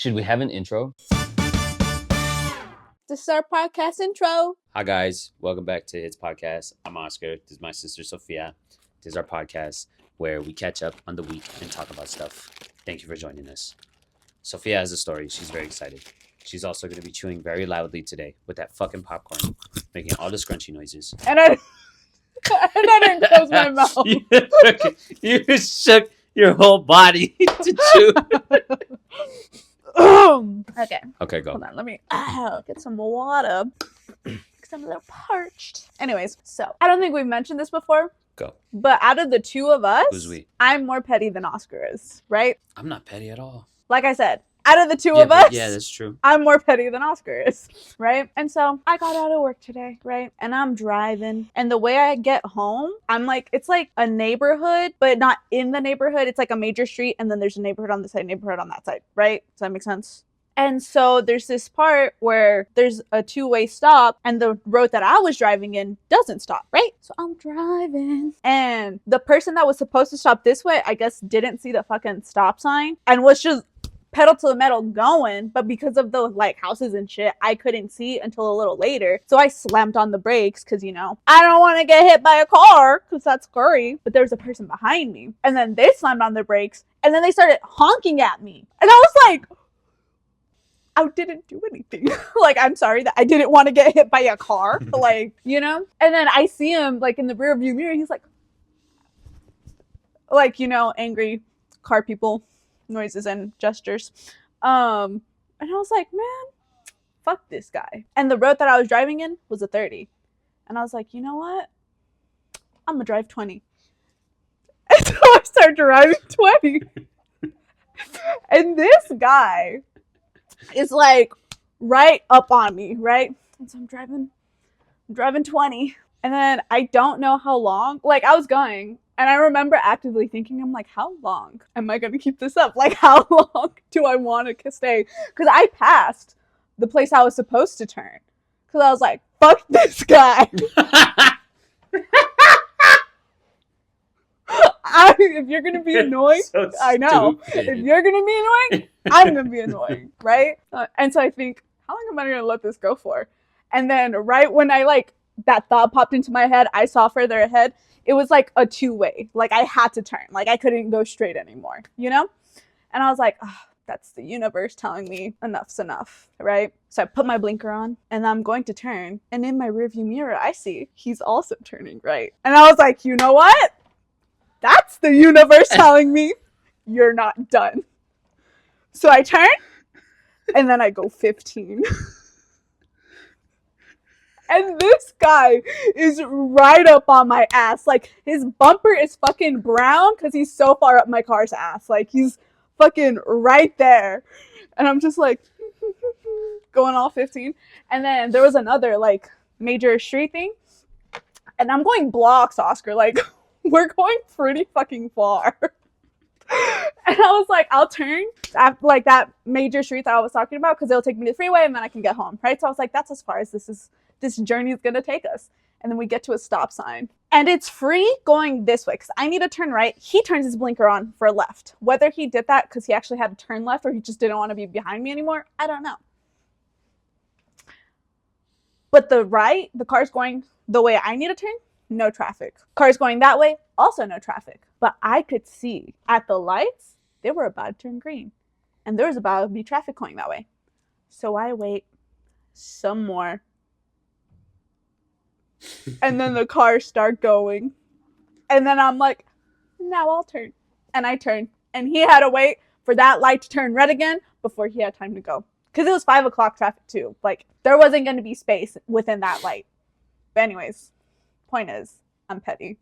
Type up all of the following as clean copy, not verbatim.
Should we have an intro? This is our podcast intro. Hi, guys. Welcome back to HTS Podcast. I'm Oscar. This is my sister, Sofia. This is our podcast where we catch up on the week and talk about stuff. Thank you for joining us. Sofia has a story. She's very excited. She's also going to be chewing very loudly today with that fucking popcorn, making all the scrunchy noises. And I didn't close my mouth. You shook your whole body to chew. Okay, go. Hold on, let me get some water. Because I'm a little parched. Anyways, so I don't think we've mentioned this before. Go. But out of the two of us, Who's we? I'm more petty than Oscar is, right? I'm not petty at all. Like I said, out of the two of us, yeah, that's true. I'm more petty than Oscar is, right? And so I got out of work today, right? And I'm driving. And the way I get home, it's like a neighborhood, but not in the neighborhood. It's like a major street. And then there's a neighborhood on this side, neighborhood on that side, right? Does that make sense? And so there's this part where there's a two-way stop and the road that I was driving in doesn't stop, right? So I'm driving and the person that was supposed to stop this way, I guess didn't see the fucking stop sign and was just pedal to the metal going, but because of the houses and shit, I couldn't see until a little later. So I slammed on the brakes because, I don't want to get hit by a car because that's scary. But there was a person behind me and then they slammed on their brakes and then they started honking at me. And I was like, I didn't do anything. I'm sorry that I didn't want to get hit by a car. And then I see him in the rear view mirror. He's angry car people noises and gestures. And I was like, man, fuck this guy. And the road that I was driving in was a 30. And I was like, you know what? I'm gonna drive 20. And so I started driving 20. And this guy is right up on me, right? And so I'm driving 20. And then I don't know how long, I was going. And I remember actively thinking, I'm like, how long am I going to keep this up? How long do I want to stay? Because I passed the place I was supposed to turn. Because I was like, fuck this guy. If you're going to be annoying, So I know. stupid. If you're going to be annoying, I'm going to be annoying, right? And so I think, how long am I going to let this go for? And then right when I that thought popped into my head, I saw further ahead. It was a two-way. I had to turn. I couldn't go straight anymore, And I was like, oh, that's the universe telling me enough's enough, right? So I put my blinker on and I'm going to turn. And in my rearview mirror, I see he's also turning right. And I was like, you know what? That's the universe telling me you're not done. So I turn and then I go 15. And this guy is right up on my ass. His bumper is fucking brown because he's so far up my car's ass. He's fucking right there. And I'm just going all 15. And then there was another, major street thing. And I'm going blocks, Oscar. We're going pretty fucking far. And I was like, I'll turn at, that major street that I was talking about because it'll take me to the freeway and then I can get home, right? So I was like, that's as far as this journey is going to take us. And then we get to a stop sign. And it's free going this way because I need to turn right. He turns his blinker on for left. Whether he did that because he actually had to turn left or he just didn't want to be behind me anymore, I don't know. But the car's going the way I need to turn, no traffic. Cars going that way, also no traffic. But I could see at the lights, they were about to turn green. And there was about to be traffic going that way. So I wait some more. And then the cars start going. And then I'm like, now I'll turn. And I turn. And he had to wait for that light to turn red again before he had time to go. Because it was 5 o'clock traffic too. There wasn't going to be space within that light. But anyways, point is, I'm petty.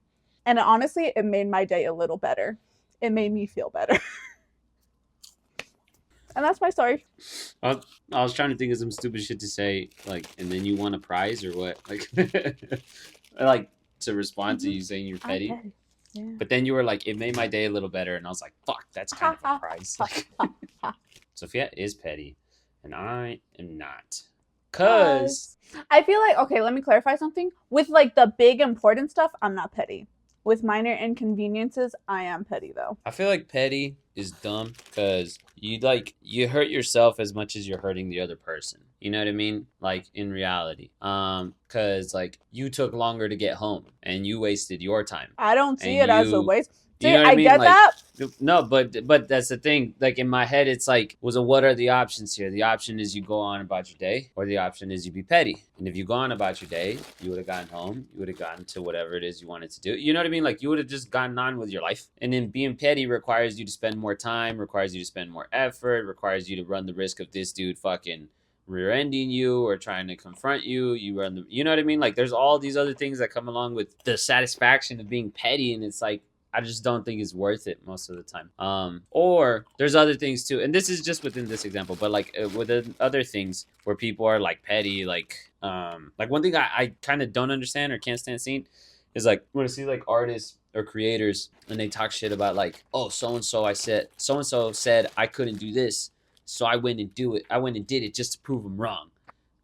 And honestly, it made my day a little better. It made me feel better. And that's my story. I was trying to think of some stupid shit to say, and then you won a prize or what? To respond to you saying you're petty. Yeah. But then you were like, it made my day a little better. And I was like, fuck, that's kind of a prize. Sofia is petty. And I am not. Because I feel okay, let me clarify something. With the big important stuff, I'm not petty. With minor inconveniences, I am petty though. I feel like petty is dumb because you hurt yourself as much as you're hurting the other person. You know what I mean? Like in reality, because like you took longer to get home and you wasted your time. I don't see And it as a you- waste. You See, know what I I mean? get Like, that. no, but that's the thing. Like in my head, it's like, what are the options here? The option is you go on about your day, or the option is you be petty. And if you go on about your day, you would have gotten home, you would have gotten to whatever it is you wanted to do. You know what I mean? Like you would have just gotten on with your life. And then being petty requires you to spend more time, requires you to spend more effort, requires you to run the risk of this dude fucking rear-ending you or trying to confront you. You know what I mean? Like there's all these other things that come along with the satisfaction of being petty, and it's like, I just don't think it's worth it most of the time. Or there's other things too, and this is just within this example, but like within other things where people are like petty, like one thing I kind of don't understand or can't stand seeing is like when I see like artists or creators and they talk shit about like, oh, so and so said I couldn't do this, so I went and did it just to prove them wrong.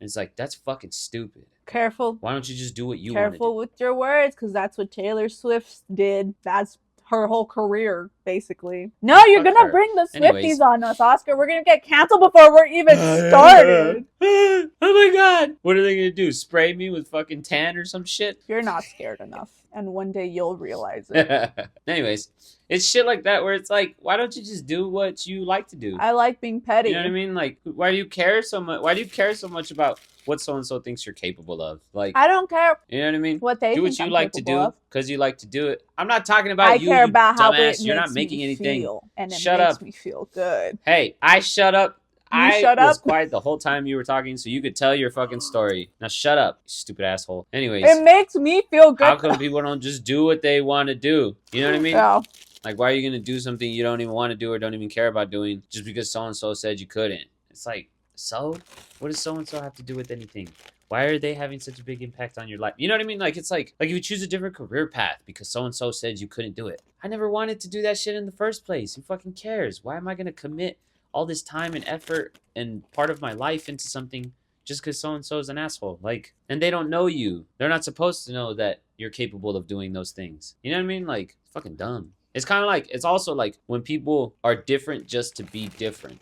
And it's like, that's fucking stupid. Careful. Why don't you just do what you want to do? Careful with your words, because that's what Taylor Swift did. That's her whole career, basically. No, you're Fuck gonna her. bring the Anyways. Swifties on us, Oscar. We're gonna get canceled before we're even started. Oh my god. What are they gonna do? Spray me with fucking tan or some shit? You're not scared enough, and one day you'll realize it. Anyways, it's shit like that where it's like, why don't you just do what you like to do? I like being petty. You know what I mean? Like, why do you care so much? Why do you care so much about what so and so thinks you're capable of? Like, I don't care you know what I mean? what they Do what think you I'm like to capable do of. because you like to do it. I'm not talking about I you. care you about how dumbass. it You're not makes making me anything. feel, and it Shut makes up. me feel good. Hey, I shut up. I shut was up? quiet the whole time you were talking, so you could tell your fucking story. Now shut up, you stupid asshole. Anyways, It makes me feel good. how come people don't just do what they want to do? You know what I mean? Yeah. Like, why are you gonna do something you don't even want to do or don't even care about doing just because so and so said you couldn't? It's like, so what does so and so have to do with anything? Why are they having such a big impact on your life? You know what I mean? Like, it's like if you choose a different career path because so and so said you couldn't do it. I never wanted to do that shit in the first place. Who fucking cares? Why am I gonna commit all this time and effort and part of my life into something just because so and so is an asshole? Like, and they don't know you. They're not supposed to know that you're capable of doing those things. You know what I mean? Like, it's fucking dumb. It's kind of like, it's also like when people are different just to be different,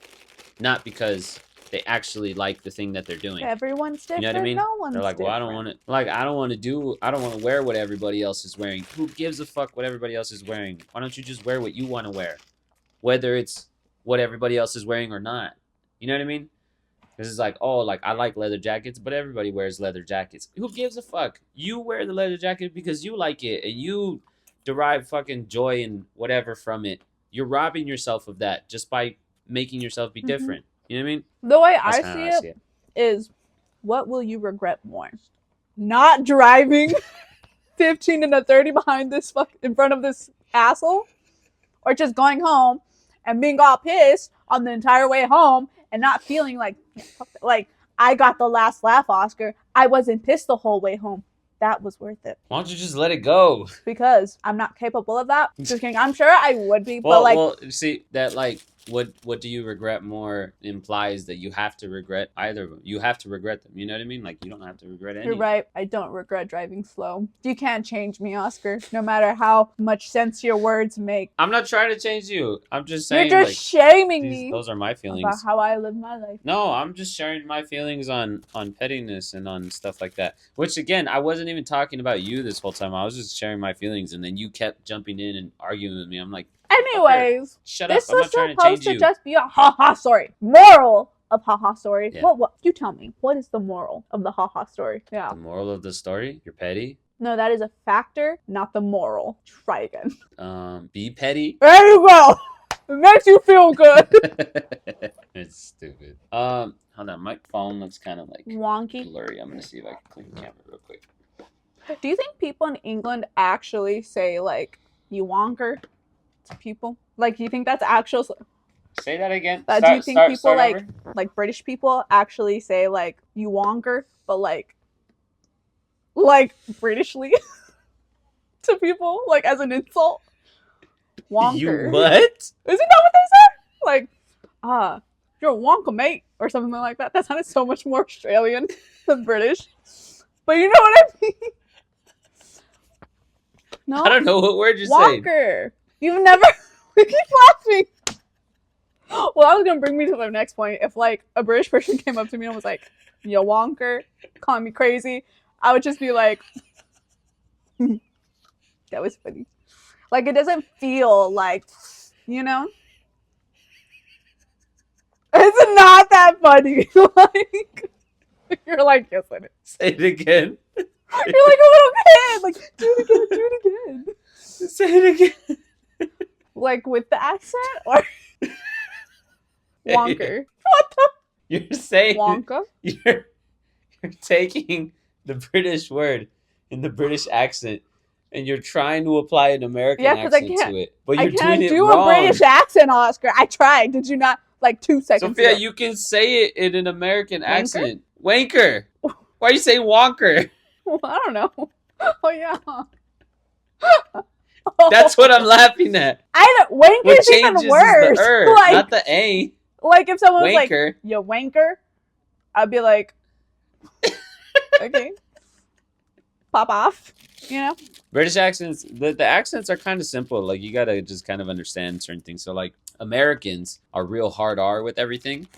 not because they actually like the thing that they're doing. Everyone's different. You know what I mean? No one's They're like, well, I don't want to wear what everybody else is wearing. Who gives a fuck what everybody else is wearing? Why don't you just wear what you want to wear? Whether it's what everybody else is wearing or not. You know what I mean? Because it's like, oh, like, I like leather jackets, but everybody wears leather jackets. Who gives a fuck? You wear the leather jacket because you like it, and you derive fucking joy and whatever from it. You're robbing yourself of that just by making yourself be different. You know what I mean? The way That's I kinda see it is, what will you regret more? Not driving 15 and a 30 in front of this asshole? Or just going home and being all pissed on the entire way home and not feeling like I got the last laugh, Oscar. I wasn't pissed the whole way home. That was worth it. Why don't you just let it go? Because I'm not capable of that. Just kidding. I'm sure I would be, but like, well, see that like what do you regret more implies that you have to regret either of them. You have to regret them. You know what I mean? Like, you don't have to regret any. you're right. I don't regret driving slow. You can't change me, Oscar. No matter how much sense your words make. I'm not trying to change you. I'm just saying, You're just shaming me those are my about feelings. how I live my life. No, I'm just sharing my feelings on pettiness and on stuff like that. Which, again, I wasn't even talking about you this whole time. I was just sharing my feelings, and then you kept jumping in and arguing with me. I'm like, anyways, shut up. this I'm was not trying to supposed change to you. just be a ha-ha story. Moral of ha-ha story. Yeah. What? You tell me. What is the moral of the ha-ha story? Yeah. The moral of the story? You're petty. No, that is a factor, not the moral. Try again. Be petty. There you go. It makes you feel good. It's stupid. Hold on. My phone looks kind of like Wonky. blurry. I'm gonna see if I can clean the camera real quick. Do you think people in England actually say, like, you wanker to people? Like, do you think that's actual... Say that again. do you think people, like British people actually say, like, you wanker, but, like Britishly to people, like, as an insult? Wonker. You what? Isn't that what they say? Like, you're a wonker, mate, or something like that. That sounded so much more Australian than British. But you know what I mean? No? I don't know what word you're saying. Wanker. You've never... We keep laughing. Well, that was going to bring me to the next point. If, like, a British person came up to me and was like, yo, wanker, calling me crazy, I would just be like... That was funny. Like, it doesn't feel like, you know? It's not that funny. Like, you're like, yes, it is. Say it again. You're like a little kid. Like, do it again. Say it again. Like, with the accent? Or Wonker. What the? You're saying... Wonka? You're taking the British word in the British accent and you're trying to apply an American accent to it. But you're doing it do wrong. A British accent, Oscar. I tried. Did you not? Like 2 seconds Sophia, ago. you can say it in an American accent. Wanker. Why are you saying wonker? Well, I don't know. Oh, yeah. That's what I'm laughing at. Wanker's even worse. Is the like, not the A. Like if someone was Wanker. like, yo, wanker, I'd be like, okay. Pop off. You know? British accents, the accents are kind of simple. Like, you got to just kind of understand certain things. So, like, Americans are real hard R with everything.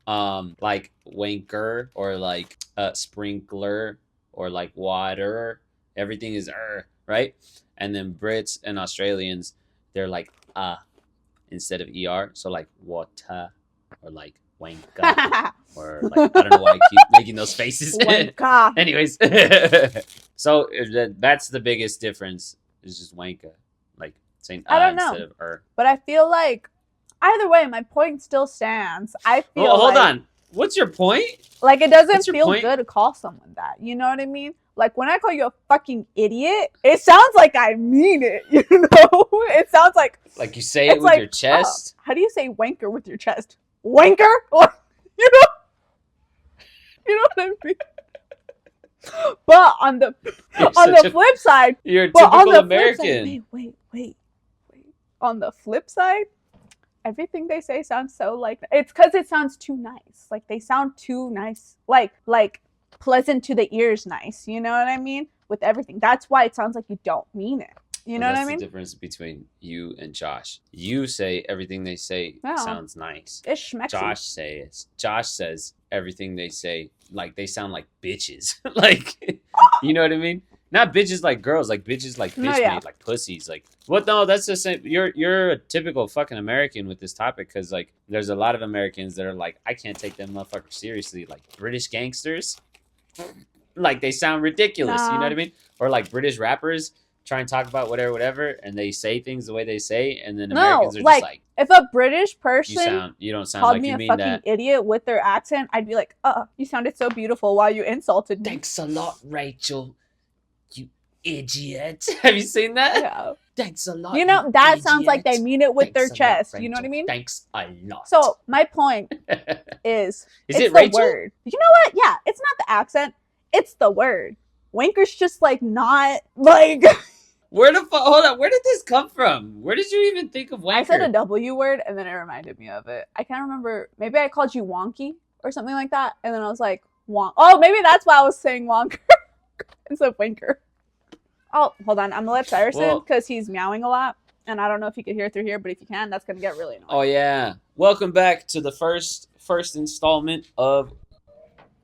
Like wanker or like sprinkler or like water. Everything is right? And then Brits and Australians, they're like instead of ER. So like water or like wanker. Or like, I don't know why I keep making those faces. Wanka. Anyways. So that's the biggest difference is just wanka. Like saying I don't know. Instead of But I feel like either way, my point still stands. I feel hold on. What's your point? Like, it doesn't feel point? good to call someone that. You know what I mean? Like, when I call you a fucking idiot, it sounds like I mean it, you know? It sounds like... Like, you say it with like, your chest? How do you say wanker with your chest? Wanker? Or, you know? You know what I mean? But on the flip side... You're a typical American. Side, wait. On the flip side... Everything they say sounds so like it's because it sounds too nice. Like they sound too nice, like pleasant to the ears, nice. You know what I mean? With everything, that's why it sounds like you don't mean it. You know what I mean? That's the difference between you and Josh. You say everything they say sounds nice. It's schmexy. Josh says everything they say like they sound like bitches. Like, you know what I mean? Not bitches like girls, like bitches like bitch made, like pussies. Like, what? No, that's the same. You're a typical fucking American with this topic because, like, there's a lot of Americans that are like, I can't take them motherfuckers seriously. Like, British gangsters, like, they sound ridiculous. You know what I mean? Or, like, British rappers try and talk about whatever, and they say things the way they say, and then Americans are just like, if a British person you don't sound called like me you a mean fucking that. idiot with their accent, I'd be like, you sounded so beautiful while you insulted me. Thanks a lot, Rachel. Idiot. Have you seen that? Yeah. Thanks a lot. You know, that sounds like they mean it with their chest. You know what I mean? Thanks a lot. So my point is it the Rachel? Word. You know what? Yeah, it's not the accent. It's the word. Wanker's just like not like Hold on, where did this come from? Where did you even think of wanker? I said a W word and then it reminded me of it. I can't remember. Maybe I called you wonky or something like that. And then I was like, oh, maybe that's why I was saying wonker instead of wanker. Oh, hold on. I'm going to let Cyrus in because he's meowing a lot. And I don't know if you can hear it through here, but if you can, that's going to get really annoying. Oh, yeah. Welcome back to the first installment of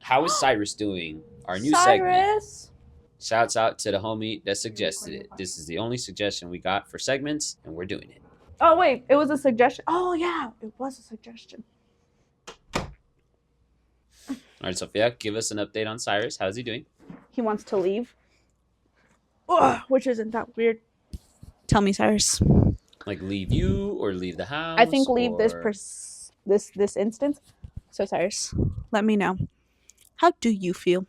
How is Cyrus Doing? Our new segment. Shouts out to the homie that suggested it. This is the only suggestion we got for segments, and we're doing it. Oh, wait. It was a suggestion. Oh, yeah. It was a suggestion. All right, Sophia, give us an update on Cyrus. How's he doing? He wants to leave. Ugh, which isn't that weird. Tell me, Cyrus. Like leave you or leave the house? I think leave this instance. So Cyrus, let me know. How do you feel?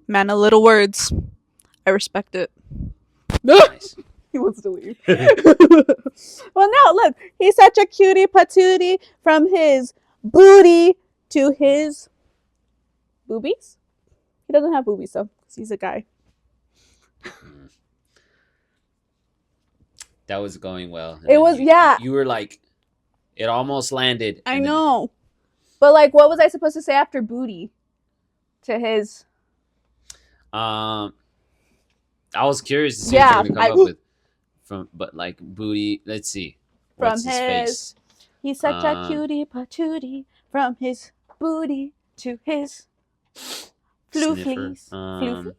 Man of little words. I respect it. Nice. He wants to leave. Well, no, look. He's such a cutie patootie from his booty to his boobies? He doesn't have boobies, though, because he's a guy. That was going well. It was, yeah. You were like, it almost landed. I know. But, like, what was I supposed to say after booty? To his I was curious to see Yeah, what you're gonna come up with but like booty. Let's see. What's From his face? He's such a cutie patootie. From his booty to his Sniffer. floofies. Floofies?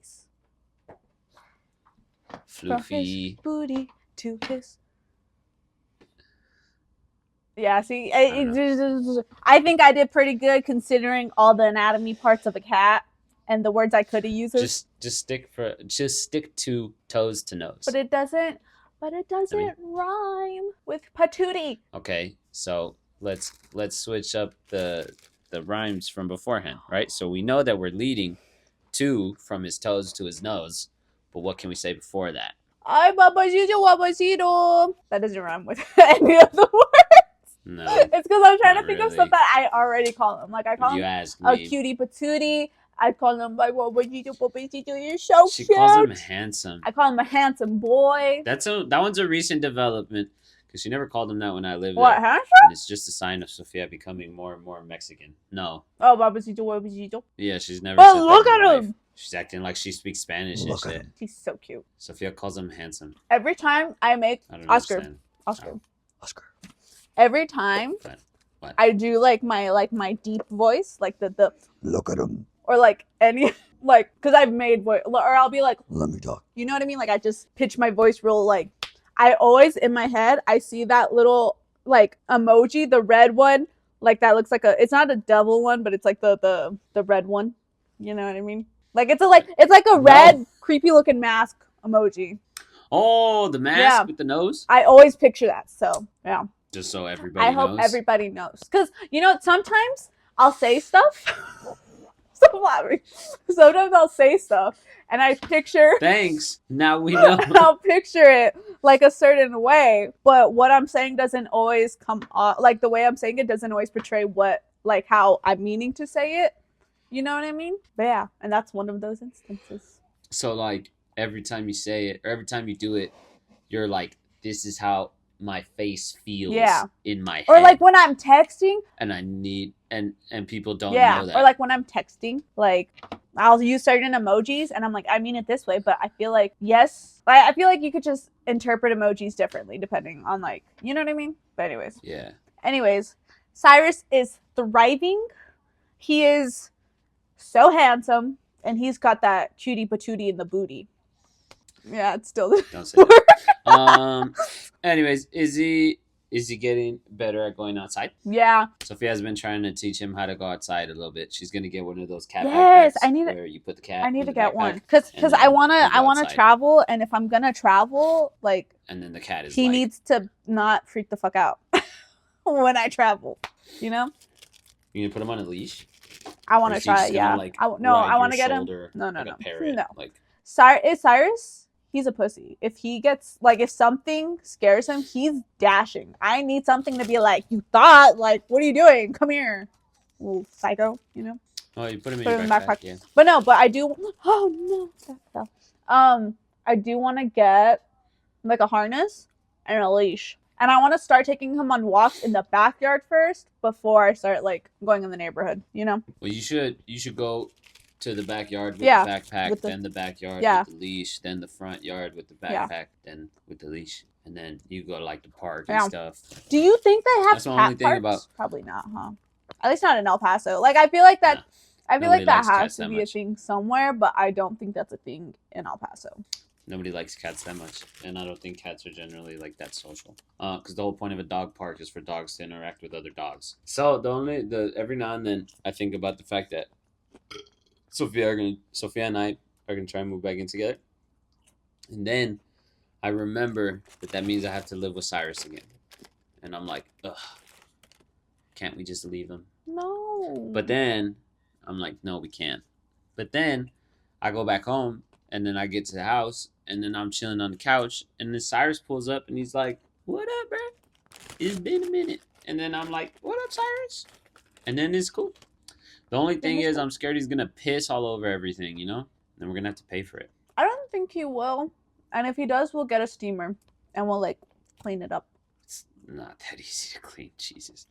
From his Floofy. booty to his. Yeah, see, I think I did pretty good considering all the anatomy parts of a cat and the words I could have used. Just stick to toes to nose. But it doesn't rhyme with patootie. Okay, so let's switch up the rhymes from beforehand, right? So we know that we're leading to from his toes to his nose, but what can we say before that? Ay, babacito. That doesn't rhyme with any of the words. No. It's because I'm trying to think of really. stuff that I already call him. Like I call You him asked a me. cutie patootie. I call him like babacito. You're so She cute. calls him handsome. I call him a handsome boy. That one's a recent development because she never called him that when I lived What, there. handsome? And it's just a sign of Sofia becoming more and more Mexican. No. Oh, babacito. Yeah, she's never. But said look that in at her him. life. She's acting like she speaks Spanish Look and at shit. him. He's so cute. Sophia calls him handsome. Every time I make I don't Oscar. understand. Oscar. Oscar. Every time What? I do like my deep voice, like the Look at him. or like any like because I've made voice, or I'll be like, Let me talk. you know what I mean? Like I just pitch my voice real like. I always in my head I see that little like emoji, the red one, like that looks like it's not a devil one, but it's like the red one. You know what I mean? Like it's like a red creepy looking mask emoji. Oh, the mask with the nose? I always picture that. So yeah. Just so everybody I knows. hope everybody knows. Because, you know, sometimes I'll say stuff. So flattering. Sometimes I'll say stuff and I picture. Thanks. Now we know. I'll picture it like a certain way. But what I'm saying doesn't always come off. Like the way I'm saying it doesn't always portray like how I'm meaning to say it. You know what I mean? But yeah. And that's one of those instances. So, like, every time you say it or every time you do it, you're like, this is how my face feels in my head. Or like when I'm texting. And I need, and people don't know that. Or like when I'm texting, like I'll use certain emojis and I'm like, I mean it this way, but I feel like, yes. I feel like you could just interpret emojis differently depending on like, you know what I mean? But anyways. Yeah. Anyways, Cyrus is thriving. He is so handsome and he's got that cutie patootie in the booty. Yeah, it's still Don't say that. Anyways, is he getting better at going outside? Yeah. Sophia's been trying to teach him how to go outside a little bit. She's gonna get one of those cat Yes, backpacks where you put the cat. I need in to the get backpack, one because and I then wanna you go outside. travel, and if I'm gonna travel, like And then the cat is. he like, needs to not freak the fuck out when I travel. You know. You gonna put him on a leash? I want Or to is he try just it. gonna, Yeah. like, I ride want to your get him. shoulder No. like a parrot? No. Like, Cyrus. He's a pussy. If he gets like, if something scares him, he's dashing. I need something to be like, you thought, like, what are you doing? Come here, little psycho. You know. oh, you put him Put in him your in my backpack. Yeah. But I do. Oh no. I do want to get like a harness and a leash, and I want to start taking him on walks in the backyard first before I start like going in the neighborhood. You know. Well, you should go to the backyard with Yeah, the backpack, with the- then the backyard Yeah. with the leash, then the front yard with the Yeah. backpack, then with the leash, and then you go to like the park Yeah. and stuff. Do you think they have That's the cat only thing parks? about- Probably not, huh? At least not in El Paso. Like I feel like that. Nah. I feel Nobody like that likes has cats to that be a much. thing somewhere, but I don't think that's a thing in El Paso. Nobody likes cats that much, and I don't think cats are generally like that social. Because the whole point of a dog park is for dogs to interact with other dogs. So every now and then I think about the fact that Sophia and I are gonna try and move back in together, and then I remember that means I have to live with Cyrus again, and I'm like, ugh, can't we just leave him? No. But then I'm like, no, we can't. But then I go back home, and then I get to the house, and then I'm chilling on the couch, and then Cyrus pulls up, and he's like, what up, bro? It's been a minute. And then I'm like, what up, Cyrus? And then it's cool. The only thing is I'm scared he's going to piss all over everything, you know? And then we're going to have to pay for it. I don't think he will. And if he does, we'll get a steamer and we'll like clean it up. It's not that easy to clean. Jesus.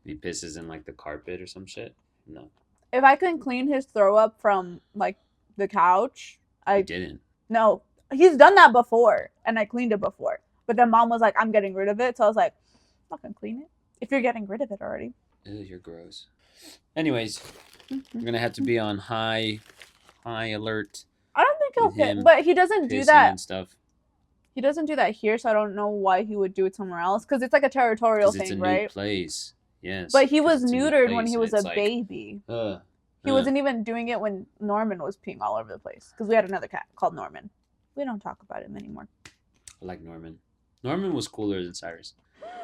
If he pisses in like the carpet or some shit, no. If I can clean his throw up from like the couch, I didn't. No, he's done that before, and I cleaned it before. But then mom was like, I'm getting rid of it. So I was like, I'm not going to clean it if you're getting rid of it already. Ew, you're gross. Anyways, you're going to have to be on high alert. I don't think he'll hit, but he doesn't do that. And stuff. He doesn't do that here, so I don't know why he would do it somewhere else. Because it's like a territorial thing, it's a right? new place. Yes. But he was neutered when he was a baby. He Uh. wasn't even doing it when Norman was peeing all over the place. Because we had another cat called Norman. We don't talk about him anymore. I like Norman. Norman was cooler than Cyrus.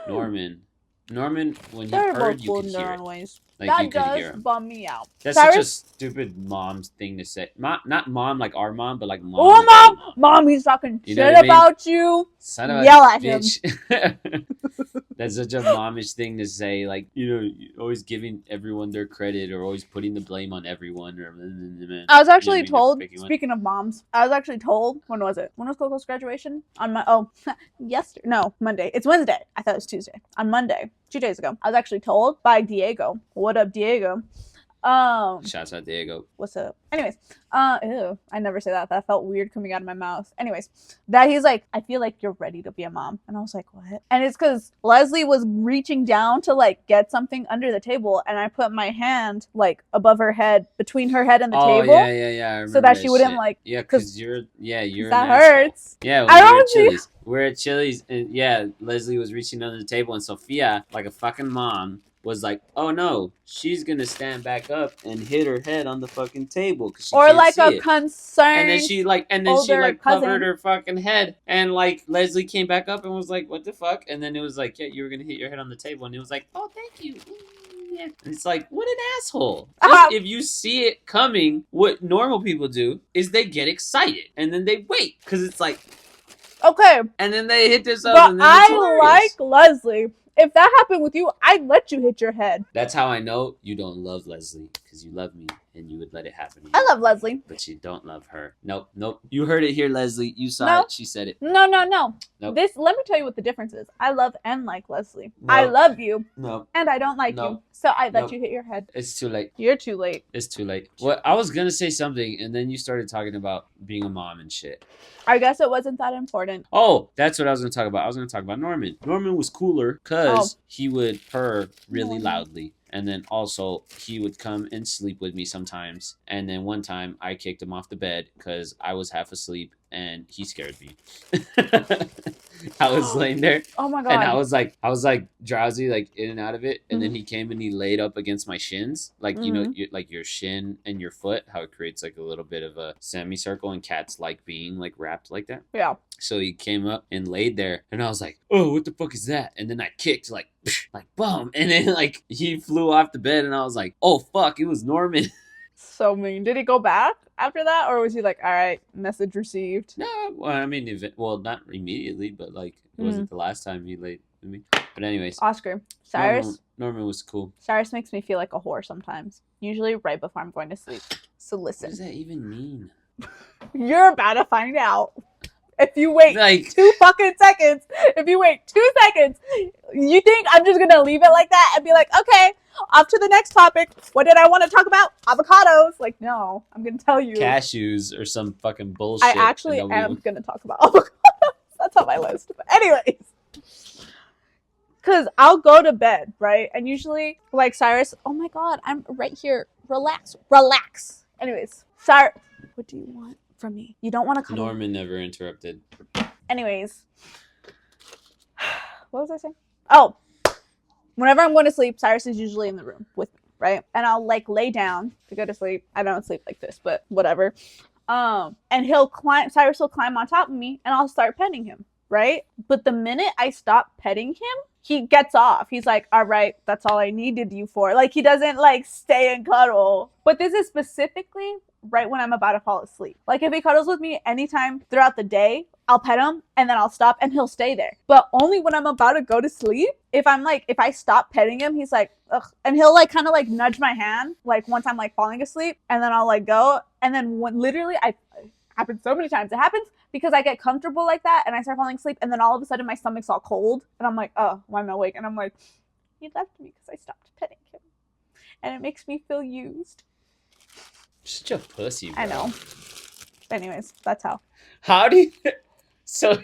Norman, when you They're purred, both you cool could in their hear own it. ways. Like, that you could hear does him. bum me out. That's Cyrus? such a stupid mom's thing to say. Not mom like our mom, but like mom. Oh, like mom! mom. Mom, he's talking You know shit what I mean? about you. Son of a Yell at bitch. That's such a momish thing to say. Like, always giving everyone their credit or always putting the blame on everyone. I was actually told, Speaking speaking of moms, I was actually told, when was it? When was Coco's graduation? Yesterday. No, Monday. It's Wednesday. I thought it was Tuesday. On Monday, 2 days ago. I was actually told by Diego. What up, Diego? Shouts out Diego. What's up? Anyways, ew, I never say that. That felt weird coming out of my mouth. Anyways, that he's like, I feel like you're ready to be a mom. And I was like, what? And it's because Leslie was reaching down to like get something under the table, and I put my hand like above her head, between her head and the table. Yeah. I remember so that she wouldn't shit. like. Yeah, because you're that hurts. Yeah, I we're at don't Chili's. We're at Chili's, and yeah, Leslie was reaching under the table, and Sofia, like a fucking mom, was like, "Oh no, she's gonna stand back up and hit her head on the fucking table because she can't like see a it." concerned. And then she cousin. covered her fucking head, and like Leslie came back up and was like, "What the fuck?" And then it was like, "Yeah, you were gonna hit your head on the table," and it was like, "Oh, thank you." Yeah. And it's like, what an asshole. Just if you see it coming, what normal people do is they get excited and then they wait because it's like, okay, and then they hit themselves. But and then it's like Leslie. If that happened with you, I'd let you hit your head. That's how I know you don't love Leslie, because you love me and you would let it happen to you. I love Leslie. But you don't love her. Nope. You heard it here, Leslie. You saw it. She said it. No. Nope. Let me tell you what the difference is. I love and like Leslie. No. I love you. No. And I don't like you. So I let you hit your head. It's too late. You're too late. It's too late. Well, I was going to say something, and then you started talking about being a mom and shit. I guess it wasn't that important. Oh, that's what I was going to talk about. I was going to talk about Norman. Norman was cooler because he would purr really loudly. And then also, he would come and sleep with me sometimes. And then one time, I kicked him off the bed because I was half asleep and he scared me. I was laying there. Oh my God. And I was like drowsy, like in and out of it. And then he came and he laid up against my shins. Like, like your shin and your foot, how it creates like a little bit of a semicircle, and cats like being like wrapped like that. Yeah. So he came up and laid there, and I was like, "Oh, what the fuck is that?" And then I kicked like boom, and then like he flew off the bed, and I was like, "Oh fuck, it was Norman." So mean. Did he go back after that, or was he like, "All right, message received"? No, well, I mean, not immediately, but like it wasn't the last time he laid with me. But anyways, Oscar, Cyrus. Norman was cool. Cyrus makes me feel like a whore sometimes. Usually right before I'm going to sleep. So listen. What does that even mean? You're about to find out. If you wait like 2 fucking seconds, you think I'm just gonna leave it like that and be like, okay, off to the next topic. What did I want to talk about? Avocados. Like, no, I'm gonna tell you. Cashews or some fucking bullshit. I actually am gonna talk about avocados. That's on my list. But anyways. Because I'll go to bed, right? And usually, like Cyrus, oh my God, I'm right here. Relax. Anyways, Cyrus, what do you want from me? You don't want to cuddle. Norman never interrupted. Anyways, what was I saying? Oh, whenever I'm going to sleep, Cyrus is usually in the room with me, right? And I'll like lay down to go to sleep. I don't sleep like this, but whatever. And Cyrus will climb on top of me, and I'll start petting him, right? But the minute I stop petting him, he gets off. He's like, all right, that's all I needed you for. Like, he doesn't like stay and cuddle. But this is specifically right when I'm about to fall asleep. Like, if he cuddles with me anytime throughout the day, I'll pet him and then I'll stop and he'll stay there. But only when I'm about to go to sleep, if I stop petting him, he's like, ugh. And he'll like kind of like nudge my hand, like once I'm like falling asleep, and then I'll like go. And then when literally it happens so many times. It happens because I get comfortable like that and I start falling asleep, and then all of a sudden my stomach's all cold and I'm like, oh, why am I awake? And I'm like, he left me because I stopped petting him. And it makes me feel used. Such a pussy, bro. I know. Anyways, that's how. How do you... So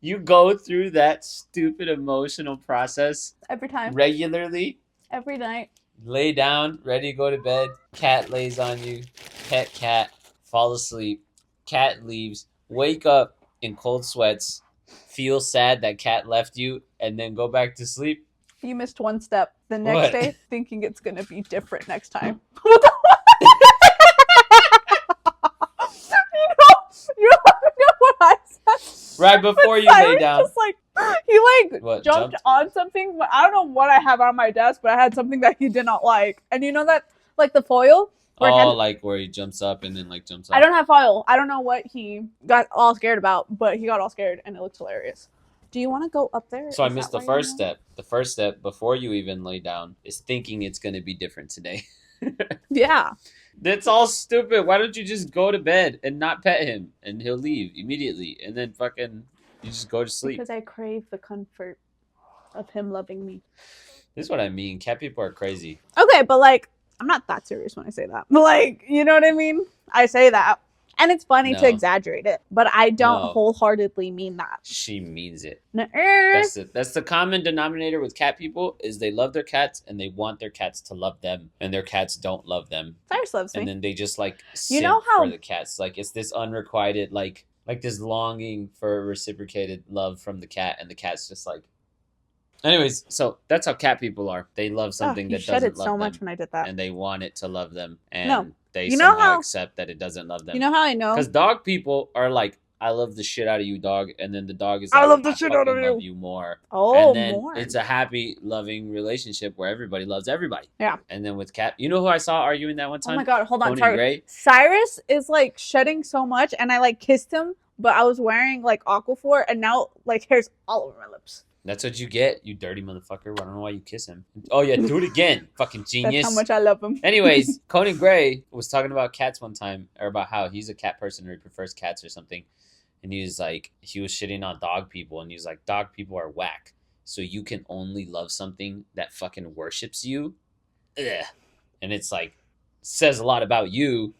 you go through that stupid emotional process Every time. regularly? Every night. Lay down, ready to go to bed. Cat lays on you. Pet cat. Fall asleep. Cat leaves. Wake up in cold sweats. Feel sad that cat left you. And then go back to sleep. You missed one step. The next What? day, thinking it's going to be different next time. What the you know what I said? Right before you lay down. Just like, he like What, jumped on something. But I don't know what I have on my desk, but I had something that he did not like. And you know that, like the foil? Where it had- like where he jumps up and then like jumps up. I don't have foil. I don't know what he got all scared about, but he got all scared and it looks hilarious. Do you want to go up there? So I Is missed that the why you're first step. The first step before you even lay down is thinking it's going to be different today. Yeah. That's all stupid. Why don't you just go to bed and not pet him and he'll leave immediately and then fucking you just go to sleep. Because I crave the comfort of him loving me. This is what I mean. Cat people are crazy. Okay, but like, I'm not that serious when I say that. But like, you know what I mean? I say that. And it's funny No. to exaggerate it, but I don't No. wholeheartedly mean that. She means it. Nuh-uh. That's the common denominator with cat people is they love their cats and they want their cats to love them and their cats don't love them. Cyrus loves me. And then they just like You know simp how- for the cats. Like it's this unrequited like this longing for reciprocated love from the cat and the cat's just like. Anyways, so that's how cat people are. They love something you that shed doesn't it love so them, much when I did that. and they want it to love them, and No. they You know somehow how- accept that it doesn't love them. You know how I know? Because dog people are like, I love the shit out of you, dog, and then the dog is I like, love the shit out of fucking you. love you more. Oh, And then more. it's a happy, loving relationship where everybody loves everybody. Yeah. And then with cat, you know who I saw arguing that one Oh time? my god, hold on. Conan Sorry. Gray. Cyrus is like shedding so much, and I like kissed him, but I was wearing like Aquaphor, and now like hair's all over my lips. That's what you get, you dirty motherfucker. I don't know why you kiss him. Oh yeah, do it again, fucking genius. That's how much I love him. Anyways, Conan Gray was talking about cats one time, or about how he's a cat person or he prefers cats or something. And he was like, he was shitting on dog people, and he was like, dog people are whack. So you can only love something that fucking worships you. Ugh. And it's like, says a lot about you.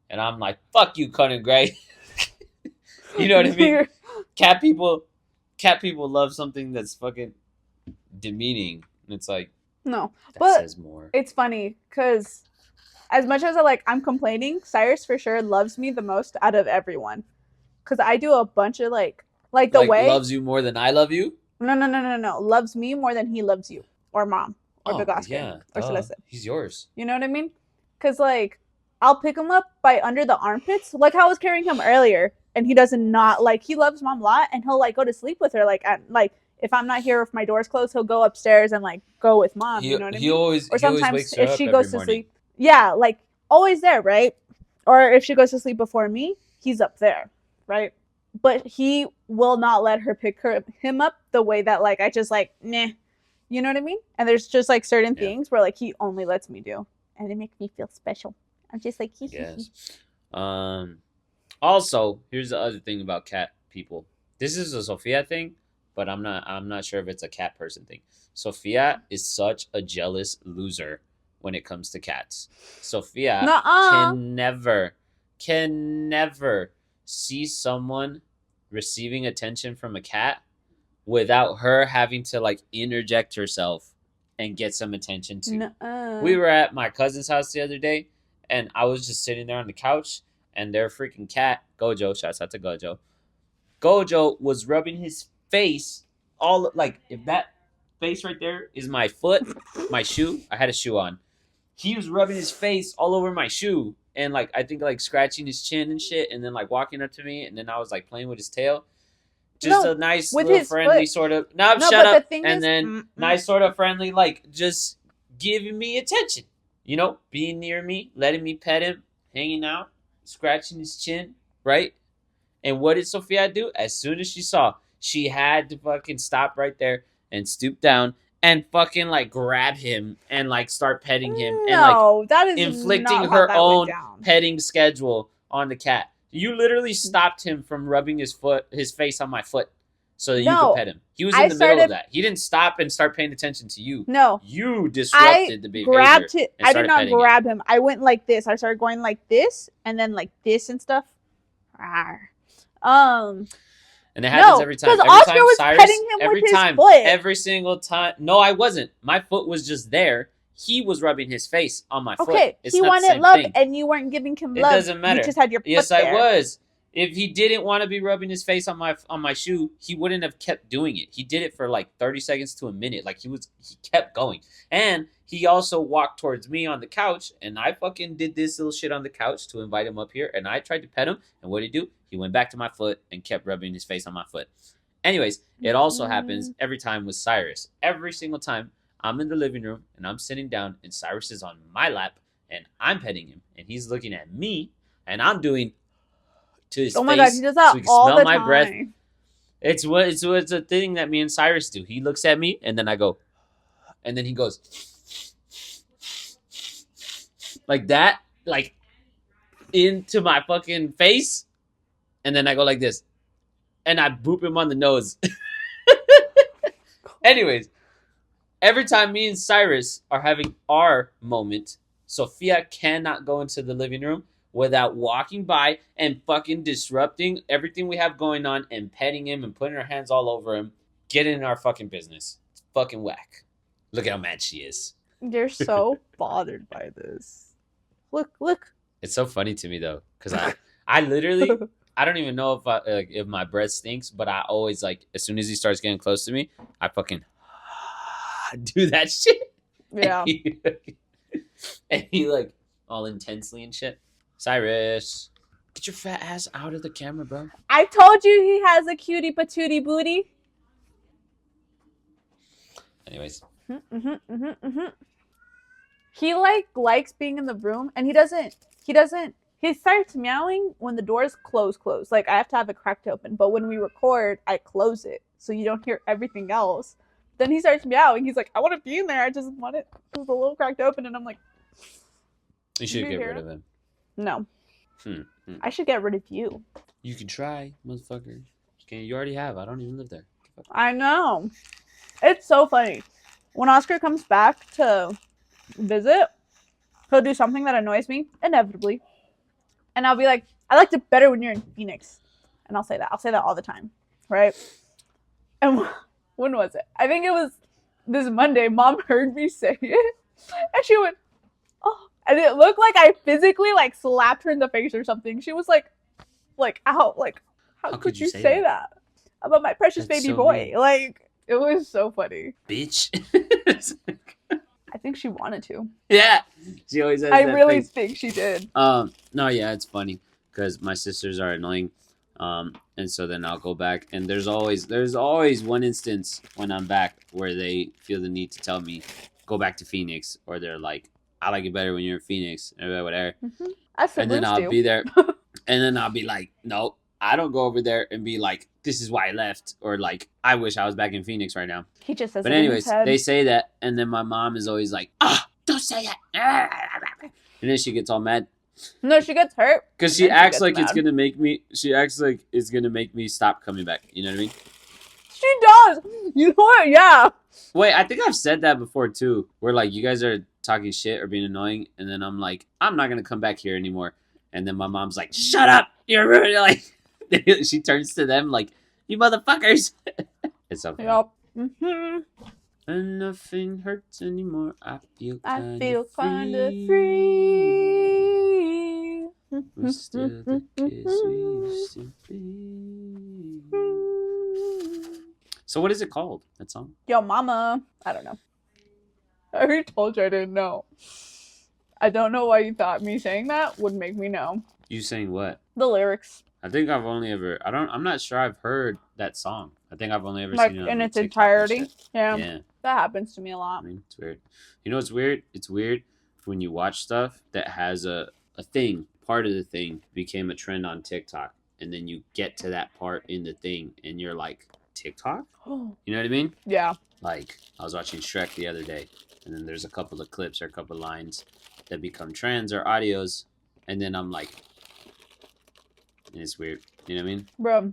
And I'm like, fuck you, Conan Gray. You know what I mean? Cat people love something that's fucking demeaning. And it's like, No, that but says more. it's funny because as much as I'm complaining, Cyrus for sure loves me the most out of everyone. Because I do a bunch of like the way loves you more than I love you? no, loves me more than he loves you or mom or Big Oscar yeah. or duh. Celeste. He's yours. You know what I mean? Because like I'll pick him up by under the armpits, like how I was carrying him earlier, and he does not like he loves mom a lot, and he'll like go to sleep with her like at like. If I'm not here, if my door's closed, he'll go upstairs and like go with mom. You know what I mean? Or Always sometimes wakes her if up she every goes to morning. sleep, yeah, like always there, right? Or if she goes to sleep before me, he's up there, right? But he will not let her pick him up the way that like I just like nah, you know what I mean? And there's just like certain things where like he only lets me do, and it makes me feel special. I'm just like Yes. Also, here's the other thing about cat people. This is a Sofia thing, but I'm not sure if it's a cat person thing. Sofia is such a jealous loser when it comes to cats. Sofia Nuh-uh. can never see someone receiving attention from a cat without her having to like interject herself and get some attention too. Nuh-uh. We were at my cousin's house the other day, and I was just sitting there on the couch, and their freaking cat, Gojo, shouts out to Gojo. Gojo was rubbing his face all, like, if that face right there is my foot, my shoe, I had a shoe on. He was rubbing his face all over my shoe, and, like, I think, like, scratching his chin and shit, and then, like, walking up to me, and then I was, like, playing with his tail. Just a nice with little his friendly foot. sort of, no, No, shut but the up, thing and is- then nice sort of friendly, like, just giving me attention. You know, being near me, letting me pet him, hanging out, scratching his chin, right? And what did Sofia do? As soon as she saw, she had to fucking stop right there and stoop down and fucking like grab him and like start petting him and like No, that is inflicting not how her that own went down. petting schedule on the cat. You literally stopped him from rubbing his face on my foot so that you No, could pet him. He was I in the middle of started- that. He didn't stop and start paying attention to you. No, You disrupted the behavior. grabbed it. and I did started not petting him. grab him. I went like this. I started going like this and then like this and stuff. Arr. And it happens No, every time. because Every Oscar time was Cyrus, petting him every with his time, foot. every single time. No, I wasn't. My foot was just there. He was rubbing his face on my foot. Okay, It's he not the wanted same love, thing. and you weren't giving him It love. doesn't matter. You just had your foot Yes, there. I was. If he didn't want to be rubbing his face on my shoe, he wouldn't have kept doing it. He did it for like 30 seconds to a minute. Like he kept going. And he also walked towards me on the couch, and I fucking did this little shit on the couch to invite him up here, and I tried to pet him, and what did he do? He went back to my foot and kept rubbing his face on my foot. Anyways, it also happens every time with Cyrus. Every single time I'm in the living room and I'm sitting down and Cyrus is on my lap and I'm petting him and he's looking at me and I'm doing to his face. Oh my god, he does that so he can all smell the my time. breath. It's a thing that me and Cyrus do. He looks at me and then I go, and then he goes like that, like into my fucking face, and then I go like this, and I boop him on the nose. Anyways, every time me and Cyrus are having our moment, Sofia cannot go into the living room without walking by and fucking disrupting everything we have going on and petting him and putting her hands all over him, getting in our fucking business. It's fucking whack. Look at how mad she is. You're so bothered by this. Look. It's so funny to me though, because I literally, I don't even know if my breath stinks, but I always like as soon as he starts getting close to me, I fucking do that shit. Yeah. And he like all intensely and shit. Cyrus, get your fat ass out of the camera, bro. I told you he has a cutie patootie booty. Anyways. He likes being in the room, and he starts meowing when the doors close. Like I have to have it cracked open, but when we record, I close it so you don't hear everything else. Then he starts meowing. He's like, I want to be in there. I just want it with a little cracked open, and I'm like, you should get rid of him. No. I should get rid of you. You can try, motherfucker. You already have. I don't even live there. I know. It's so funny. When Oscar comes back to visit, he'll do something that annoys me, inevitably. And I'll be like, I liked it better when you're in Phoenix. And I'll say that. I'll say that all the time. Right? And when was it? I think it was this Monday. Mom heard me say it. And she went, oh. And it looked like I physically slapped her in the face or something. She was like, ow. Like, how could you say that about my precious baby boy? Mean. Like, it was so funny. Bitch. I think she wanted to. Yeah. She always has I that really face. think she did. No, yeah, it's funny because my sisters are annoying. And so then I'll go back and there's always one instance when I'm back where they feel the need to tell me, go back to Phoenix, or they're like, I like it better when you're in Phoenix, or whatever. Mm-hmm. And then I'll be there and then I'll be like, no, I don't go over there and be like, this is why I left, or like, I wish I was back in Phoenix right now. He just says but anyways, they say that, and then my mom is always like, don't say it. And then she gets all mad. No, she gets hurt. Because she acts like it's going to make me, stop coming back. You know what I mean? She does. You know what? Yeah. Wait, I think I've said that before too, where like you guys are talking shit or being annoying, and then I'm like, I'm not going to come back here anymore. And then my mom's like, shut up. You're rude. Like, she turns to them like, you motherfuckers. It's so funny. Yep. Mm-hmm. And nothing hurts anymore. I feel kind of free. We're still the kids we used to be. So what is it called, that song? Yo mama. I don't know. I already told you I didn't know. I don't know why you thought me saying that would make me know. You saying what? The lyrics. I think I've only ever, I'm not sure I've heard that song. I think I've only ever like seen it in its TikTok entirety. Yeah. Yeah. That happens to me a lot. I mean, it's weird. You know what's weird? It's weird when you watch stuff that has a thing, part of the thing became a trend on TikTok, and then you get to that part in the thing and you're like, TikTok? You know what I mean? Yeah. Like, I was watching Shrek the other day, and then there's a couple of clips or a couple of lines that become trends or audios, and then I'm like, and it's weird. You know what I mean? Bro,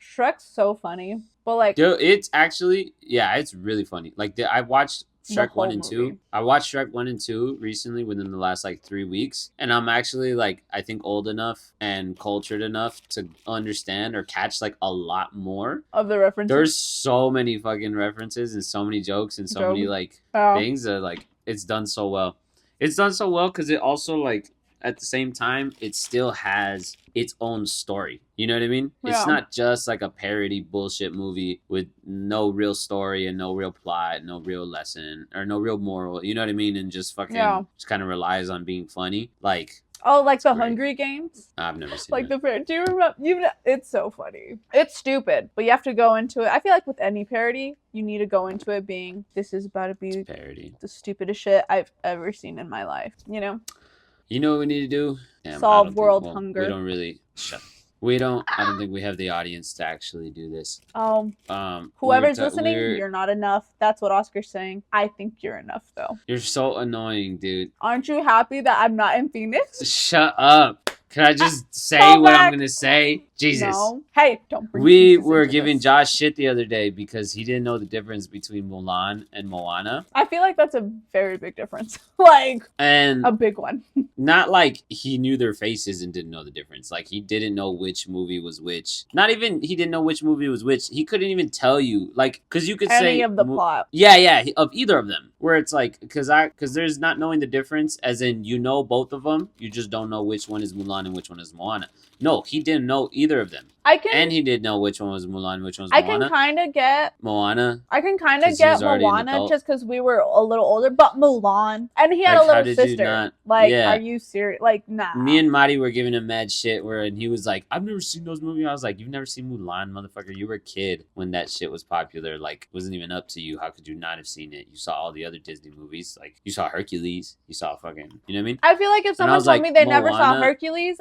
Shrek's so funny. But like, Dude, it's actually, yeah, it's really funny. Like, I watched The Shrek 1 whole and 2. movie. I watched Shrek 1 and 2 recently within the last, like, 3 weeks. And I'm actually, like, I think old enough and cultured enough to understand or catch, like, a lot more. of the references. There's so many fucking references and so many jokes and so many, like, Oh. things that, like, it's done so well. It's done so well because it also, like, at the same time, it still has its own story. You know what I mean? It's Yeah. not just like a parody bullshit movie with no real story and no real plot, no real lesson, or no real moral. You know what I mean? And just fucking just kind of relies on being funny. Like, Oh, like the great. Hungry Games? I've never seen Like it. do you remember? It's so funny. It's stupid, but you have to go into it. I feel like with any parody, you need to go into it being, this is about to be Parody. the stupidest shit I've ever seen in my life. You know? You know what we need to do? Damn, Solve world hunger. We don't really. I don't think we have the audience to actually do this. Whoever's listening, you're not enough. That's what Oscar's saying. I think you're enough, though. You're so annoying, dude. Aren't you happy that I'm not in Phoenix? Shut up. Can I just say Come what back. I'm going to say? Jesus. No. Hey, don't bring We pieces were into giving this. Josh shit the other day because he didn't know the difference between Mulan and Moana. I feel like that's a very big difference. Like, And a big one. not like he knew their faces and didn't know the difference. Like, he didn't know which movie was which. Not even he didn't know which movie was which. He couldn't even tell you. Like, because you could Any say of the plot. Yeah, of either of them. Where it's like, because there's not knowing the difference, as in you know both of them, you just don't know which one is Mulan and which one is Moana. No, he didn't know either of them, and he didn't know which one was Mulan and which one was Moana. I can kind of get Moana. 'cause get already an Moana adult. just because we were a little older, but Mulan, and he had Like, a how little did you sister. not- Like, Yeah. are you serious? Like, nah. Me and Marty were giving him mad shit, and he was like, "I've never seen those movies." I was like, "You've never seen Mulan, motherfucker? You were a kid when that shit was popular. Like, it wasn't even up to you. How could you not have seen it? You saw all the other Disney movies. Like, you saw Hercules. You saw fucking, you know what I mean?" I feel like if And I someone was told like, me they never saw Moana- Hercules,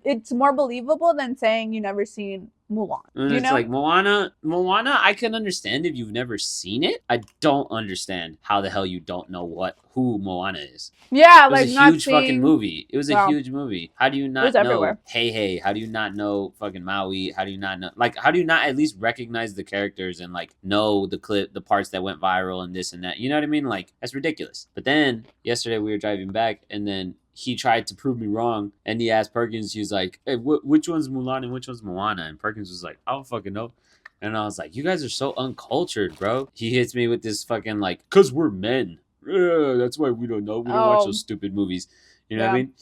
it's more believable than saying you never seen Mulan. And You it's know? like Moana, I can understand if you've never seen it. I don't understand how the hell you don't know who Moana is. Yeah, It was like a not huge seeing... fucking movie. It was a Wow. huge movie. How do you was not know everywhere. Hey Hey? How do you not know fucking Maui? How do you not know, like, how do you not at least recognize the characters and like know the parts that went viral and this and that? You know what I mean? Like, that's ridiculous. But then yesterday we were driving back and then he tried to prove me wrong, and he asked Perkins, he was like, "Hey, which one's Mulan and which one's Moana?" And Perkins was like, "I don't fucking know." And I was like, "You guys are so uncultured, bro." He hits me with this fucking like, "'Cause we're men. That's why we don't know. We don't watch those stupid movies." You know what I mean?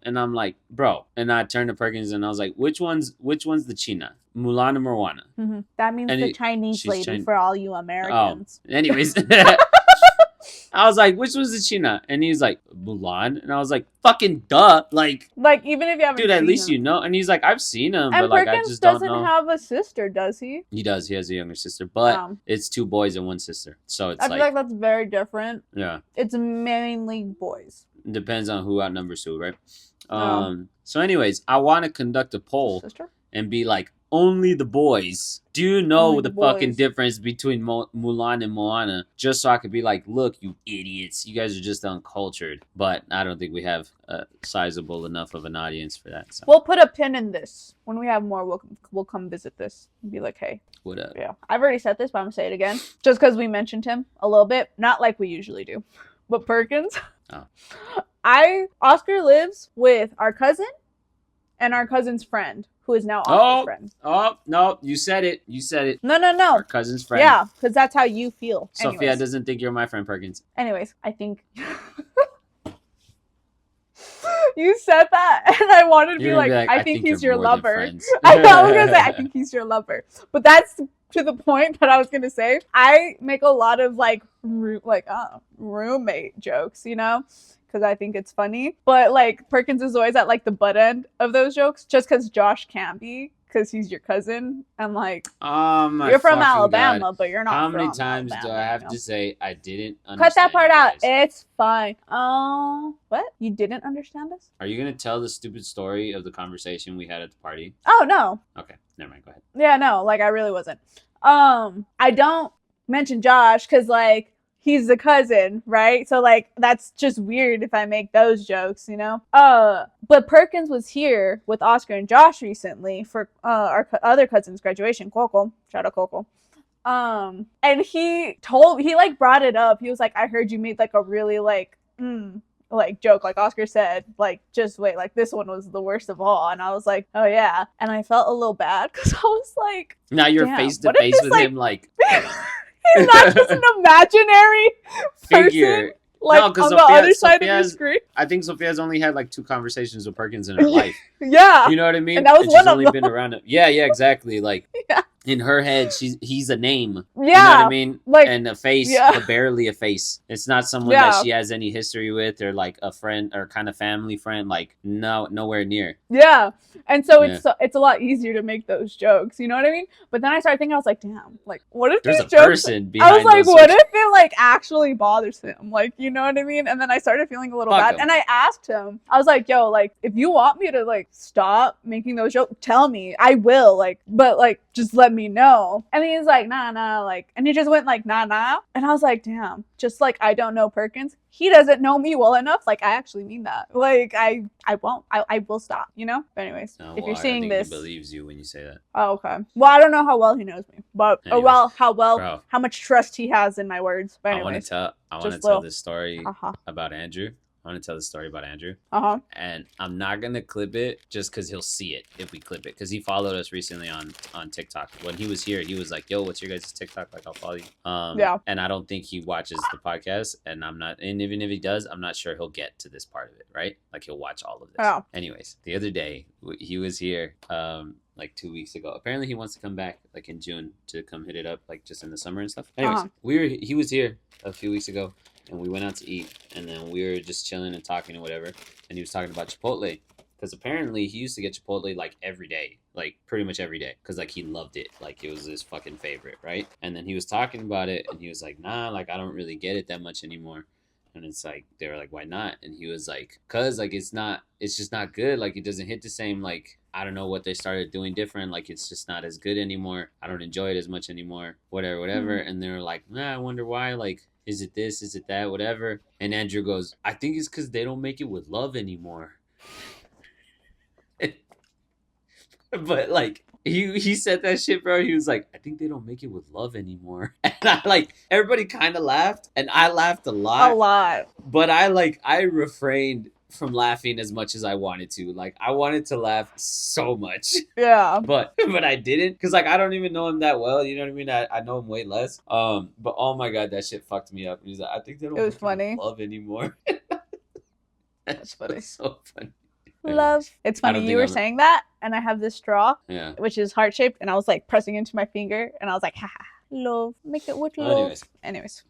And I'm like, "Bro." And I turned to Perkins and I was like, which one's the China? Mulan or Moana? Mhm. That means And the Chinese she's lady for all you Americans. Anyways. I was like, which was the China? And he's like, Mulan. And I was like, fucking duh. Like, Even if you haven't dude, at seen least them. you know. And he's like, I've seen him, And but like, I Perkins just don't doesn't know. have a sister, does he? He does. He has a younger sister, but Oh. it's 2 boys and 1 sister. So it's I feel like that's very different. yeah, It's mainly boys. it depends on who outnumbers who, right? Oh. So anyways, I want to conduct a poll Sister? and be like, only the boys. Do you know Only the the fucking boys. difference between Mulan and Moana? Just so I could be like, look, you idiots. You guys are just uncultured. But I don't think we have a sizable enough of an audience for that. So We'll put a pin in this. When we have more, we'll come visit this and be like, hey. what up? Yeah. I've already said this, but I'm going to say it again. Just because we mentioned him a little bit. Not like we usually do. But Perkins. Oh. Oscar lives with our cousin and our cousin's friend, who is now Oscar's friend. Oh, no. You said it. You said it. No. Our cousin's friend. Yeah, because that's how you feel. Sofia Anyways. doesn't think you're my friend, Perkins. Anyways, I think you said that, and I wanted to be You're like, gonna be I think he's you're your more than lover. friends. I was gonna say, I think he's your lover, but that's to the point that I was gonna say. I make a lot of like roommate jokes, you know, because I think it's funny. But like Perkins is always at like the butt end of those jokes, just because Josh can't be. Because he's your cousin, and like you're from Alabama, God. but you're not. How from many times Alabama, do I have you know? to say I didn't understand? Cut that part you out. guys? It's fine. Oh, what? You didn't understand us? Are you gonna tell the stupid story of the conversation we had at the party? Oh no. Okay, never mind. Go ahead. Yeah, no. Like I really wasn't. I don't mention Josh because like he's the cousin, right? So like that's just weird if I make those jokes, you know. But Perkins was here with Oscar and Josh recently for our other cousin's graduation. Coco, shout out Coco. And he like brought it up. He was like, I heard you made like a really like joke, like Oscar said, like, just wait, like this one was the worst of all. And I was like, oh yeah. And I felt a little bad because I was like, now you're face to face with him, like he's not just an imaginary figure. Person, like no, on the other side of the screen. I think Sophia's only had like 2 conversations with Perkins in her life. Yeah. You know what I mean? And that was and one she's of only them. been around him. Yeah, exactly. Like yeah. In her head, he's a name. Yeah. You know what I mean? Like, and a face, but barely a face. It's not someone that she has any history with or like a friend or kind of family friend. Like nowhere near. Yeah. And so it's a lot easier to make those jokes. You know what I mean? But then I started thinking, I was like, damn, like what if there's these a jokes, person behind I was like, those what jokes? if it like actually bothers him? Like, you know what I mean? And then I started feeling a little bad. Him. And I asked him, I was like, yo, like if you want me to like stop making those jokes, tell me. I will, like, but like just let me know. And he's like, nah, like, and he just went like, nah. And I was like, damn, just like I don't know Perkins. He doesn't know me well enough. Like, I actually mean that. Like, I won't. I will stop, you know? But anyways, if you're seeing this. He believes you when you say that. Oh, okay. Well, I don't know how well he knows me. But, how much trust he has in my words. But anyways. I want to tell this story about Andrew. I want to tell the story about Andrew. And I'm not going to clip it just because he'll see it if we clip it. Because he followed us recently on TikTok. When he was here, he was like, yo, what's your guys' TikTok? Like, I'll follow you. Yeah. And I don't think he watches the podcast. And even if he does, I'm not sure he'll get to this part of it, right? Like, he'll watch all of this. Oh. Anyways, the other day, he was here like 2 weeks ago. Apparently, he wants to come back like in June to come hit it up, like just in the summer and stuff. Anyways, he was here a few weeks ago. And we went out to eat, and then we were just chilling and talking and whatever. And he was talking about Chipotle, because apparently he used to get Chipotle like every day, like pretty much every day, because like he loved it, like it was his fucking favorite, right? And then he was talking about it, and he was like, nah, like I don't really get it that much anymore. And it's like, they were like, why not? And he was like, cause like it's just not good. Like it doesn't hit the same. Like I don't know what they started doing different. Like it's just not as good anymore. I don't enjoy it as much anymore. Whatever. Mm-hmm. And they were like, nah, I wonder why. Like, is it this? Is it that? Whatever. And Andrew goes, I think it's because they don't make it with love anymore. But like he said that shit, bro. He was like, I think they don't make it with love anymore. And I like everybody kind of laughed, and I laughed a lot. But I refrained from laughing as much as I wanted to. Like I wanted to laugh so much. Yeah. But I didn't, because like I don't even know him that well. You know what I mean? I know him way less. But oh my god, that shit fucked me up. He's like, I think they don't make it with love anymore. That's funny. So funny. Love. It's funny. You were saying that, and I have this straw, which is heart shaped, and I was like pressing into my finger, and I was like, haha, love, make it with love. Anyways.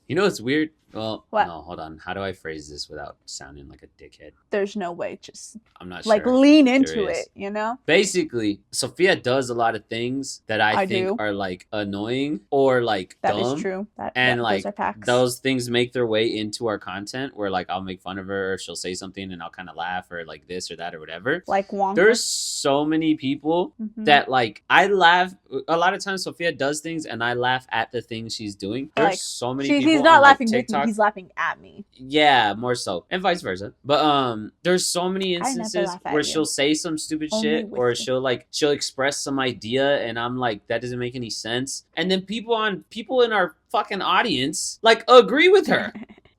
You know what's weird? Well, what? No, hold on. How do I phrase this without sounding like a dickhead? There's no way. Just I'm not sure. Like lean into it, you know? Basically, Sophia does a lot of things that I think are like annoying or like dumb. That is true. And like those things make their way into our content where like I'll make fun of her or she'll say something and I'll kind of laugh or like this or that or whatever. Like wanker. There's so many people that like I laugh. A lot of times Sophia does things and I laugh at the things she's doing. There's like, so many people he's not on, laughing like, TikTok. He's laughing at me. Yeah, more so. And vice versa. But there's so many instances where she'll say some stupid shit or she'll express some idea and I'm like, that doesn't make any sense. And then people in our fucking audience like agree with her.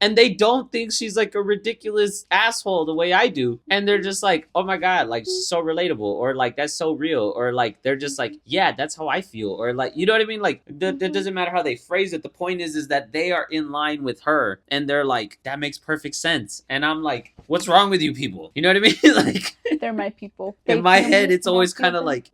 And they don't think she's like a ridiculous asshole the way I do. And they're just like, oh my God, like she's so relatable. Or like, that's so real. Or like, they're just like, yeah, that's how I feel. Or like, you know what I mean? Like, that doesn't matter how they phrase it. The point is that they are in line with her. And they're like, that makes perfect sense. And I'm like, what's wrong with you people? You know what I mean? Like, they're my people. In my head, it's always kind of like,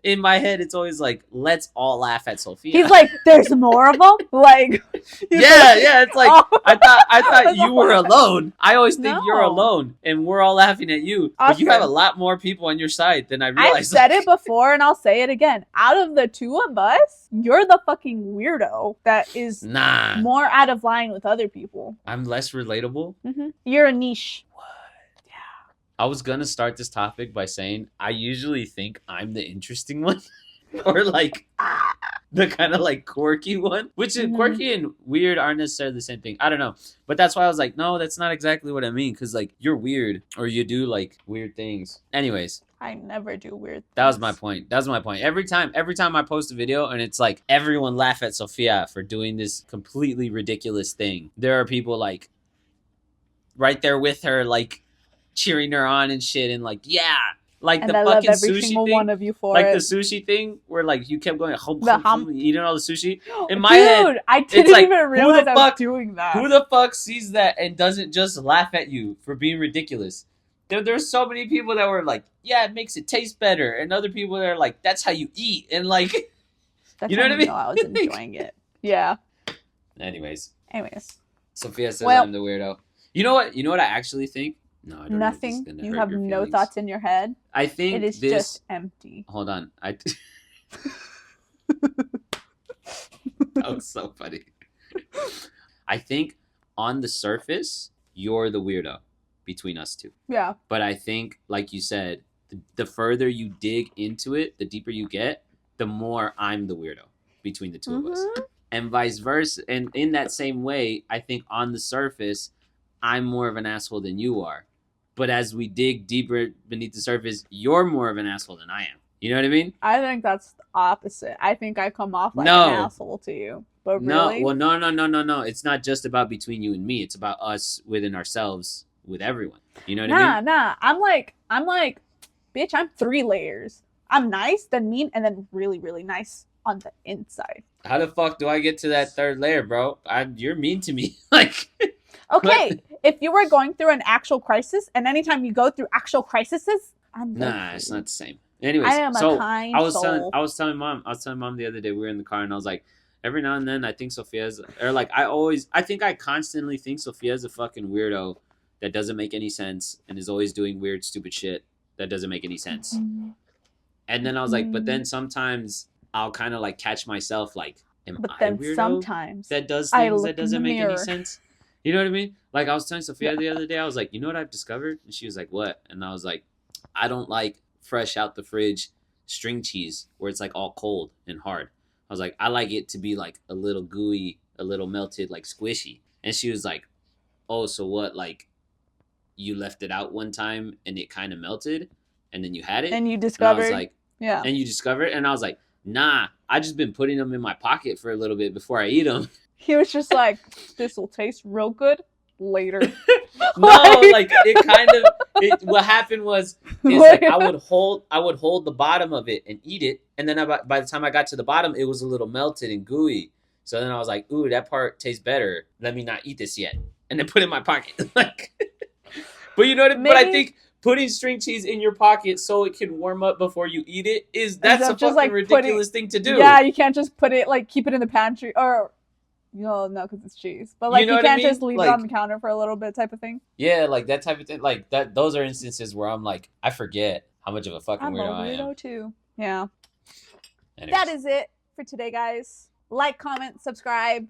let's all laugh at Sofia. He's like, there's more of them? Like, yeah, it's like, I thought you were alone. I always think you're alone and we're all laughing at you. Oscar, but you have a lot more people on your side than I realized. I've said it before and I'll say it again. Out of the two of us, you're the fucking weirdo that is more out of line with other people. I'm less relatable? Mm-hmm. You're a niche. What? Yeah. I was going to start this topic by saying I usually think I'm the interesting one. Or like the kind of like quirky one, which is quirky and weird aren't necessarily the same thing. I don't know. But that's why I was like, no, that's not exactly what I mean. Because like you're weird or you do like weird things. Anyways. I never do weird things. That was my point. Every time I post a video and it's like everyone laugh at Sofia for doing this completely ridiculous thing. There are people like right there with her, like cheering her on and shit, and like, yeah. Like and the I fucking love every sushi single thing. one of you for like it. the sushi thing where like you kept going eating all the sushi. In my Dude, head, I didn't like, even realize I was doing that. Who the fuck sees that and doesn't just laugh at you for being ridiculous? There's so many people that were like, yeah, it makes it taste better, and other people that are like, that's how you eat, and like, That's you know what I mean? I was enjoying it. Yeah. Anyways, Sofia says I'm the weirdo. You know what I actually think? No, I don't nothing. Know you have no thoughts in your head. I think it is just empty. Hold on, that was so funny. I think on the surface, you're the weirdo between us two. Yeah. But I think, like you said, the further you dig into it, the deeper you get, the more I'm the weirdo between the two of us. And vice versa. And in that same way, I think on the surface, I'm more of an asshole than you are. But as we dig deeper beneath the surface, you're more of an asshole than I am. You know what I mean? I think that's the opposite. I think I come off like an asshole to you. But really? No. It's not just about between you and me. It's about us within ourselves with everyone. You know what I mean? Nah. I'm like, bitch, I'm 3 layers. I'm nice, then mean, and then really, really nice on the inside. How the fuck do I get to that 3rd layer, bro? You're mean to me. Like... Okay, if you were going through an actual crisis, and anytime you go through actual crises, I'm nah, it's not the same. Anyways, I am a kind soul. I was telling mom the other day, we were in the car, and I was like, every now and then I think Sofia's, or like I constantly think Sofia's a fucking weirdo that doesn't make any sense and is always doing weird, stupid shit that doesn't make any sense. And then I was like, but then sometimes I'll kind of like catch myself like, am I a weirdo sometimes that does things that doesn't make any sense? You know what I mean? Like I was telling Sofia the other day, I was like, you know what I've discovered? And she was like, what? And I was like, I don't like fresh out the fridge string cheese where it's like all cold and hard. I was like, I like it to be like a little gooey, a little melted, like squishy. And she was like, oh, so what? Like you left it out one time and it kind of melted and then you had it? And you discovered? And I was like, yeah. And you discovered? And I was like, nah, I just been putting them in my pocket for a little bit before I eat them. He was just like, this will taste real good later. Like it kind of, what happened was, like I would hold the bottom of it and eat it. And then by the time I got to the bottom, it was a little melted and gooey. So then I was like, ooh, that part tastes better. Let me not eat this yet. And then put it in my pocket. Like, but you know what I mean? But I think putting string cheese in your pocket so it can warm up before you eat it that's a fucking like ridiculous thing to do. Yeah, you can't just put it, like keep it in the pantry or... No, because it's cheese. But like you can't just leave it on the counter for a little bit type of thing. Yeah, like that type of thing. Like that. Those are instances where I'm like, I forget how much of a fucking weirdo I am. I'm a weirdo too. Yeah. Anyways. That is it for today, guys. Like, comment, subscribe.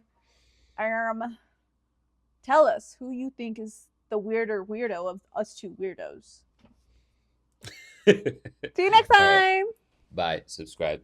Tell us who you think is the weirdo of us two weirdos. See you next time. Right. Bye. Subscribe.